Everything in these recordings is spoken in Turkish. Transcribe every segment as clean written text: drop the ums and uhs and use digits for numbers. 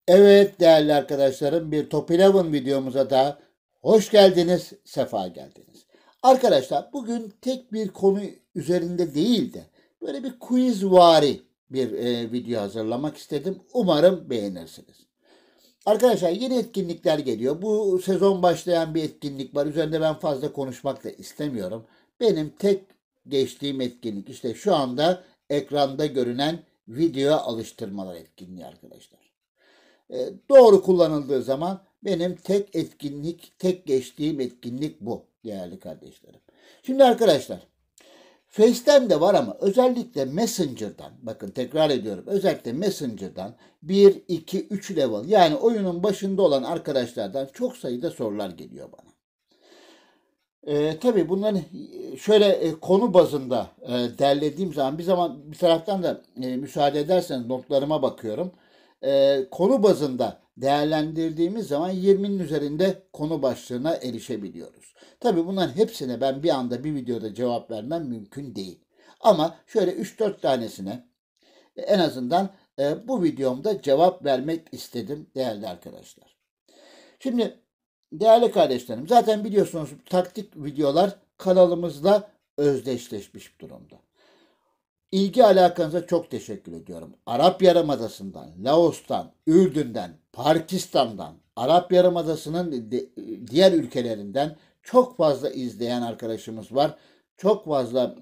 Evet değerli arkadaşlarım, bir Top 11 videomuza da hoş geldiniz, sefa geldiniz. Arkadaşlar bugün tek bir konu üzerinde değil de böyle bir quizvari bir video hazırlamak istedim. Umarım beğenirsiniz. Arkadaşlar yeni etkinlikler geliyor. Bu sezon başlayan bir etkinlik var. Üzerinde ben fazla konuşmak da istemiyorum. Benim tek geçtiğim etkinlik işte şu anda ekranda görünen video alıştırmalar etkinliği arkadaşlar. Doğru kullanıldığı zaman benim tek geçtiğim etkinlik bu değerli kardeşlerim. Şimdi arkadaşlar, Face'ten de var ama özellikle Messenger'dan, bakın tekrar ediyorum, özellikle Messenger'dan bir 2 3 level yani oyunun başında olan arkadaşlardan çok sayıda sorular geliyor bana. Tabii bunların şöyle konu bazında derlediğim zaman bir taraftan da müsaade ederseniz notlarıma bakıyorum. Konu bazında değerlendirdiğimiz zaman 20'nin üzerinde konu başlığına erişebiliyoruz. Tabii bunların hepsine ben bir anda bir videoda cevap vermem mümkün değil. Ama şöyle 3-4 tanesine en azından bu videomda cevap vermek istedim değerli arkadaşlar. Şimdi değerli kardeşlerim, zaten biliyorsunuz taktik videolar kanalımızla özdeşleşmiş durumda. İlgi alakanıza çok teşekkür ediyorum. Arap Yarımadası'ndan, Laos'tan, Ürdün'den, Pakistan'dan, Arap Yarımadası'nın diğer ülkelerinden çok fazla izleyen arkadaşımız var. Çok fazla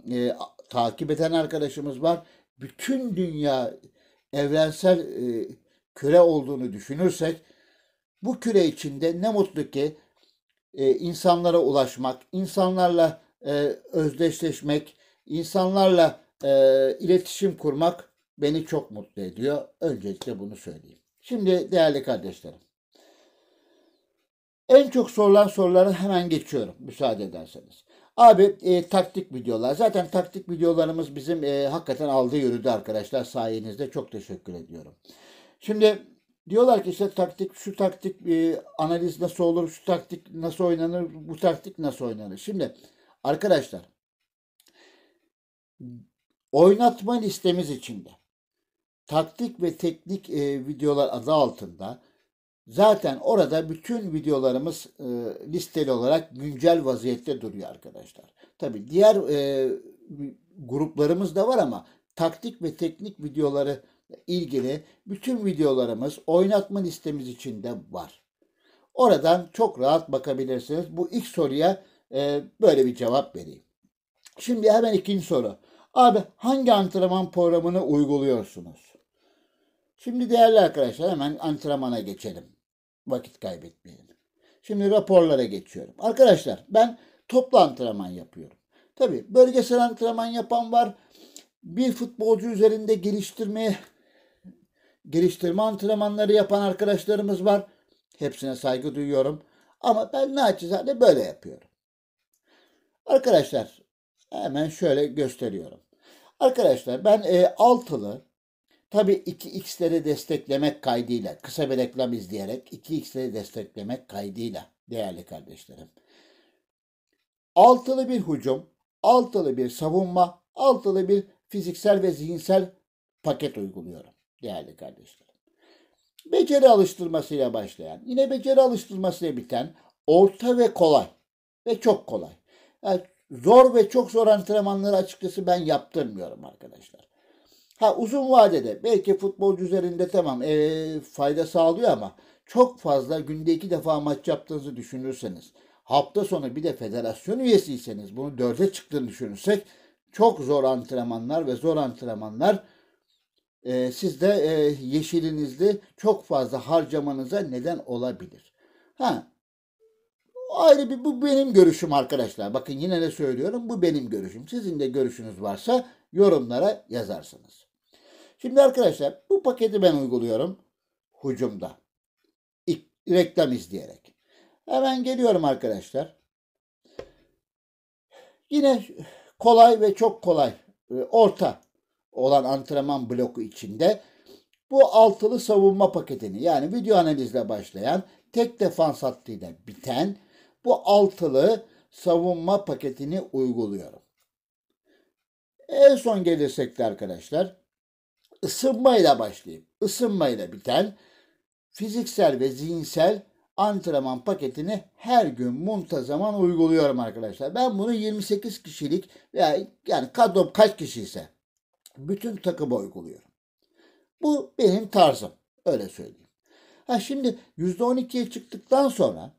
takip eden arkadaşımız var. Bütün dünya evrensel küre olduğunu düşünürsek bu küre içinde ne mutlu ki insanlara ulaşmak, insanlarla özdeşleşmek, insanlarla iletişim kurmak beni çok mutlu ediyor. Öncelikle bunu söyleyeyim. Şimdi değerli kardeşlerim, en çok sorulan soruları hemen geçiyorum müsaade ederseniz. Abi taktik videolar. Zaten taktik videolarımız bizim hakikaten aldı yürüdü arkadaşlar. Sayenizde çok teşekkür ediyorum. Şimdi diyorlar ki işte taktik, şu taktik analiz nasıl olur, şu taktik nasıl oynanır, bu taktik nasıl oynanır. Şimdi arkadaşlar oynatma listemiz içinde taktik ve teknik videolar adı altında zaten orada bütün videolarımız listeli olarak güncel vaziyette duruyor arkadaşlar. Tabii diğer gruplarımız da var ama taktik ve teknik videoları ilgili bütün videolarımız oynatma listemiz içinde var. Oradan çok rahat bakabilirsiniz. Bu ilk soruya böyle bir cevap vereyim. Şimdi hemen ikinci soru. Abi hangi antrenman programını uyguluyorsunuz? Şimdi değerli arkadaşlar hemen antrenmana geçelim. Vakit kaybetmeyelim. Şimdi raporlara geçiyorum. Arkadaşlar ben toplu antrenman yapıyorum. Tabii bölgesel antrenman yapan var. Bir futbolcu üzerinde geliştirme antrenmanları yapan arkadaşlarımız var. Hepsine saygı duyuyorum. Ama ben naçizane böyle yapıyorum. Arkadaşlar hemen şöyle gösteriyorum. Arkadaşlar ben altılı tabii 2x'leri desteklemek kaydıyla kısa bir reklam izleyerek 2x'leri desteklemek kaydıyla değerli kardeşlerim. Altılı bir hücum, altılı bir savunma, altılı bir fiziksel ve zihinsel paket uyguluyorum değerli kardeşlerim. Beceri alıştırmasıyla başlayan, yine beceri alıştırmasıyla biten orta ve kolay ve çok kolay. Yani zor ve çok zor antrenmanları açıkçası ben yaptırmıyorum arkadaşlar. Ha uzun vadede belki futbolcu üzerinde tamam fayda sağlıyor ama çok fazla günde 2 defa maç yaptığınızı düşünürseniz hafta sonu bir de federasyon üyesiyseniz bunu dörde çıktığını düşünürsek çok zor antrenmanlar ve zor antrenmanlar sizde yeşilinizde çok fazla harcamanıza neden olabilir. Ha ayrı bir bu benim görüşüm arkadaşlar. Bakın yine de söylüyorum bu benim görüşüm. Sizin de görüşünüz varsa yorumlara yazarsınız. Şimdi arkadaşlar bu paketi ben uyguluyorum Hucum'da. Reklam izleyerek. Hemen geliyorum arkadaşlar. Yine kolay ve çok kolay orta olan antrenman bloku içinde bu altılı savunma paketini yani video analizle başlayan tek defans hattıyla biten bu altılı savunma paketini uyguluyorum. En son gelirsek de arkadaşlar ısınmayla başlayıp ısınmayla biten fiziksel ve zihinsel antrenman paketini her gün muntazaman uyguluyorum arkadaşlar. Ben bunu 28 kişilik veya yani kadrom kaç kişi ise bütün takıma uyguluyorum. Bu benim tarzım. Öyle söyleyeyim. Ha şimdi %12'ye çıktıktan sonra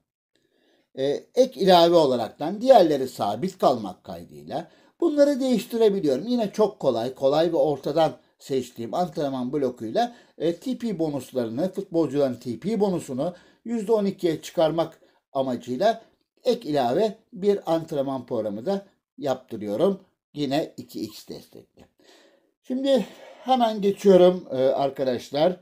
ek ilave olaraktan diğerleri sabit kalmak kaydıyla bunları değiştirebiliyorum. Yine çok kolay ve ortadan seçtiğim antrenman blokuyla TP bonuslarını, futbolcuların TP bonusunu %12'ye çıkarmak amacıyla ek ilave bir antrenman programı da yaptırıyorum. Yine 2x destekli. Şimdi hemen geçiyorum arkadaşlar.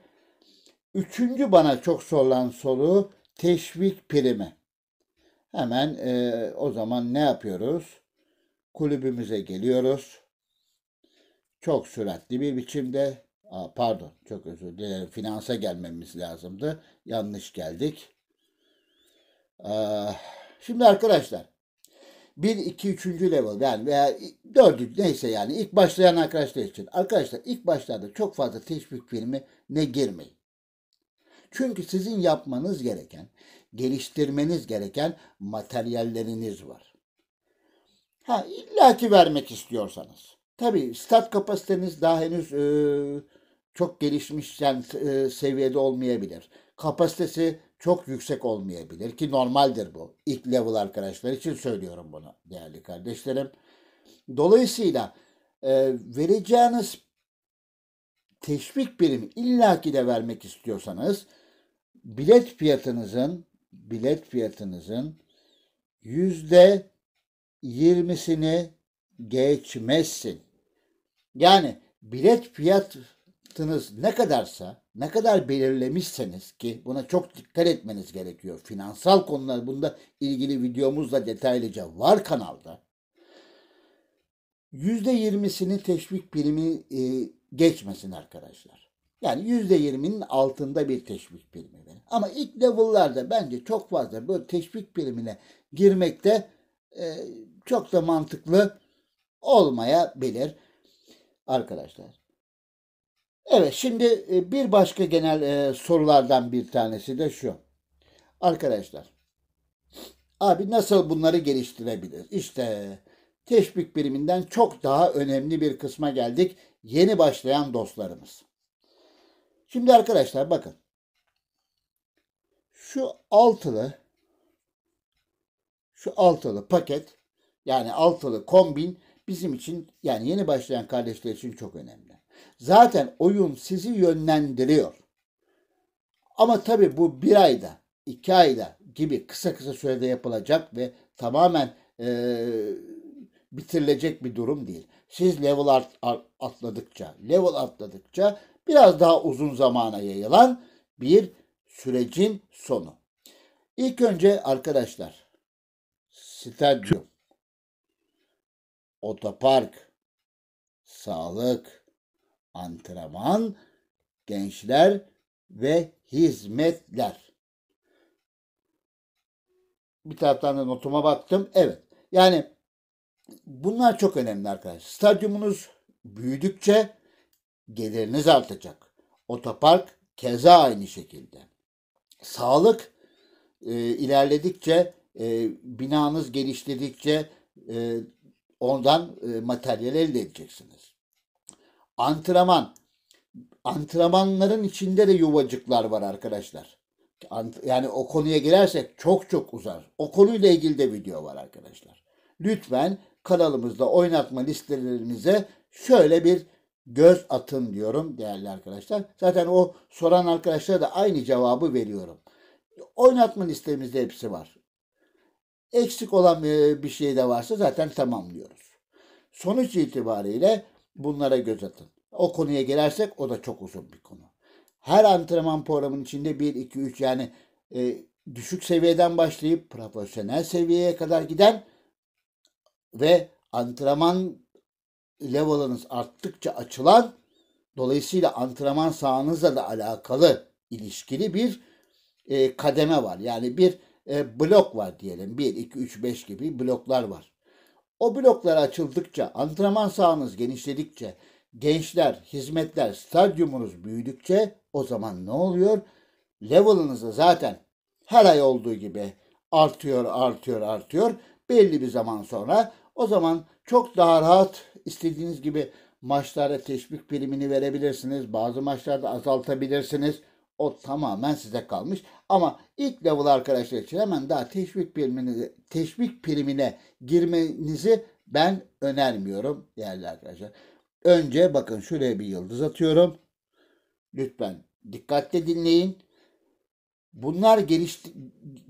Üçüncü bana çok sorulan soru teşvik primi. Hemen o zaman ne yapıyoruz? Kulübümüze geliyoruz. Çok süratli bir biçimde, pardon çok özür dilerim, finansa gelmemiz lazımdı. Yanlış geldik. Şimdi arkadaşlar 1, 2, 3. level yani veya 4. neyse yani ilk başlayan arkadaşlar için. Arkadaşlar ilk başlarda çok fazla teşvik primi ne girmeyin. Çünkü sizin yapmanız gereken, geliştirmeniz gereken materyalleriniz var. Ha illaki vermek istiyorsanız. Tabii stat kapasiteniz daha henüz çok gelişmiş yani, seviyede olmayabilir. Kapasitesi çok yüksek olmayabilir ki normaldir bu. İlk level arkadaşlar için söylüyorum bunu değerli kardeşlerim. Dolayısıyla vereceğiniz teşvik primi illaki de vermek istiyorsanız bilet fiyatınızın %20'sini geçmezsin. Yani bilet fiyatınız ne kadarsa, ne kadar belirlemişseniz ki buna çok dikkat etmeniz gerekiyor. Finansal konular bunda ilgili videomuz da detaylıca var kanalda. %20'sini teşvik primi geçmesin arkadaşlar. Yani %20'nin altında bir teşvik primi verin. Ama ilk level'larda bence çok fazla böyle teşvik primine girmekte çok da mantıklı olmayabilir arkadaşlar. Evet şimdi bir başka genel sorulardan bir tanesi de şu. Arkadaşlar abi nasıl bunları geliştirebiliriz? İşte teşvik biriminden çok daha önemli bir kısma geldik. Yeni başlayan dostlarımız. Şimdi arkadaşlar bakın. Şu altılı paket yani altılı kombin bizim için yani yeni başlayan kardeşler için çok önemli. Zaten oyun sizi yönlendiriyor. Ama tabii bu 1 ayda, 2 ayda gibi kısa sürede yapılacak ve tamamen bitirilecek bir durum değil. Siz level atladıkça biraz daha uzun zamana yayılan bir sürecin sonu. İlk önce arkadaşlar stadyum, otopark, sağlık, antrenman, gençler ve hizmetler. Bir taraftan da notuma baktım. Evet. Yani bunlar çok önemli arkadaşlar. Stadyumunuz büyüdükçe geliriniz artacak. Otopark keza aynı şekilde. Sağlık ilerledikçe, binanız geliştirdikçe ondan materyal elde edeceksiniz. Antrenmanların içinde de yuvacıklar var arkadaşlar. Yani o konuya girersek çok uzar. O konuyla ilgili de video var arkadaşlar. Lütfen kanalımızda oynatma listelerimize şöyle bir göz atın diyorum değerli arkadaşlar. Zaten o soran arkadaşlara da aynı cevabı veriyorum. Oynatma listemizde hepsi var. Eksik olan bir şey de varsa zaten tamamlıyoruz. Sonuç itibariyle bunlara göz atın. O konuya gelersek o da çok uzun bir konu. Her antrenman programının içinde 1, 2, 3 yani düşük seviyeden başlayıp profesyonel seviyeye kadar giden ve antrenman level'ınız arttıkça açılan, dolayısıyla antrenman sahanızla da alakalı ilişkili bir kademe var. Yani bir blok var diyelim. 1, 2, 3, 5 gibi bloklar var. O bloklar açıldıkça, antrenman sahanız genişledikçe, gençler, hizmetler, stadyumunuz büyüdükçe o zaman ne oluyor? level'ınızı zaten her ay olduğu gibi artıyor. Belli bir zaman sonra o zaman çok daha rahat istediğiniz gibi maçlarda teşvik primini verebilirsiniz. Bazı maçlarda azaltabilirsiniz. O tamamen size kalmış. Ama ilk level arkadaşlar için hemen daha teşvik primine girmenizi ben önermiyorum değerli arkadaşlar. Önce bakın şuraya bir yıldız atıyorum. Lütfen dikkatle dinleyin. Bunlar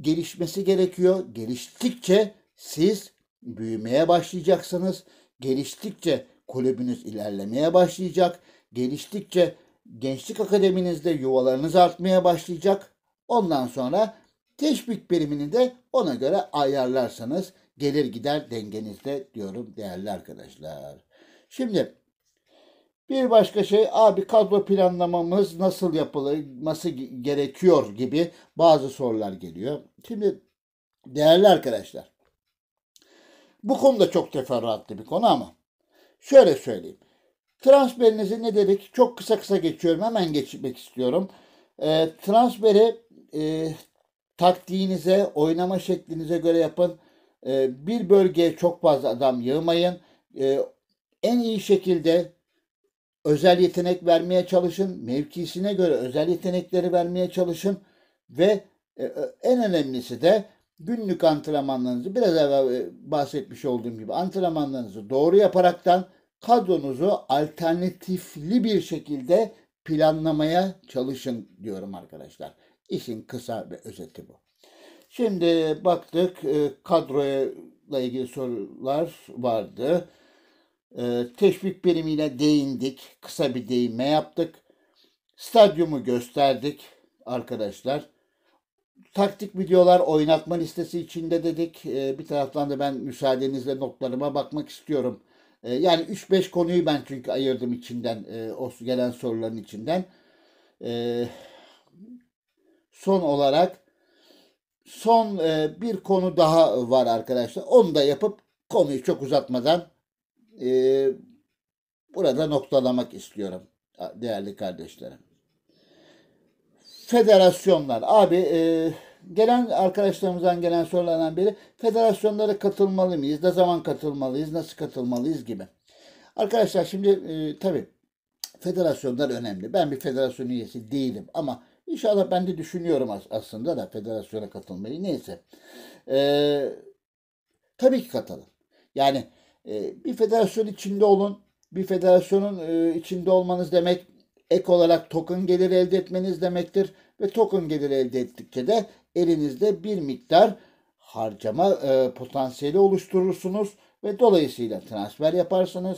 gelişmesi gerekiyor. Geliştikçe siz büyümeye başlayacaksınız. Geliştikçe kulübünüz ilerlemeye başlayacak. Geliştikçe gençlik akademinizde yuvalarınız artmaya başlayacak. Ondan sonra teşvik primini de ona göre ayarlarsanız gelir gider dengenizde diyorum değerli arkadaşlar. Şimdi bir başka şey abi kadro planlamamız nasıl yapılması gerekiyor gibi bazı sorular geliyor. Şimdi değerli arkadaşlar bu konuda çok teferruatlı bir konu ama şöyle söyleyeyim. Transferinizi ne dedik? Çok kısa geçiyorum. Hemen geçmek istiyorum. Transferi taktiğinize, oynama şeklinize göre yapın. Bir bölgeye çok fazla adam yığmayın. En iyi şekilde özel yetenek vermeye çalışın. Mevkisine göre özel yetenekleri vermeye çalışın. Ve en önemlisi de günlük antrenmanlarınızı biraz evvel bahsetmiş olduğum gibi antrenmanlarınızı doğru yaparaktan kadronuzu alternatifli bir şekilde planlamaya çalışın diyorum arkadaşlar. İşin kısa ve özeti bu. Şimdi baktık kadroyla ilgili sorular vardı. Teşvik birimiyle değindik. Kısa bir değinme yaptık. Stadyumu gösterdik arkadaşlar. Taktik videolar oynatma listesi içinde dedik. Bir taraftan da ben müsaadenizle notlarıma bakmak istiyorum. Yani 3-5 konuyu ben çünkü ayırdım içinden. O gelen soruların içinden. Son olarak bir konu daha var arkadaşlar. Onu da yapıp konuyu çok uzatmadan burada noktalamak istiyorum değerli kardeşlerim. Federasyonlar. Abi gelen arkadaşlarımızdan gelen sorulardan biri federasyonlara katılmalı mıyız? Ne zaman katılmalıyız? Nasıl katılmalıyız gibi. Arkadaşlar şimdi tabii federasyonlar önemli. Ben bir federasyon üyesi değilim ama inşallah ben de düşünüyorum aslında da federasyona katılmayı. Neyse. Tabii ki katılın. Yani bir federasyon içinde olun. Bir federasyonun içinde olmanız demek ek olarak token geliri elde etmeniz demektir. Ve token geliri elde ettikçe de elinizde bir miktar harcama potansiyeli oluşturursunuz. Ve dolayısıyla transfer yaparsınız.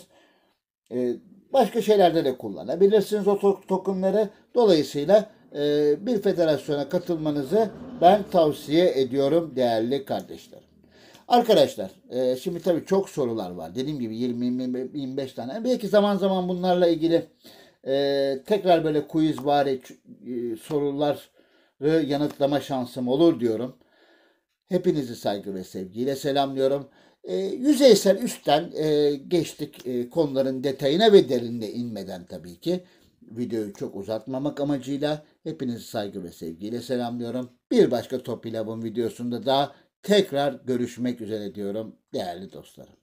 Başka şeylerde de kullanabilirsiniz o tokenları. Dolayısıyla bir federasyona katılmanızı ben tavsiye ediyorum değerli kardeşlerim. Arkadaşlar şimdi tabii çok sorular var. Dediğim gibi 20-25 tane. Belki zaman zaman bunlarla ilgili tekrar böyle quizvari soruları yanıtlama şansım olur diyorum. Hepinizi saygı ve sevgiyle selamlıyorum. Yüzeysel üstten geçtik konuların detayına ve derinine inmeden tabii ki. Videoyu çok uzatmamak amacıyla hepinizi saygı ve sevgiyle selamlıyorum. Bir başka Top 11 videosunda daha tekrar görüşmek üzere diyorum değerli dostlarım.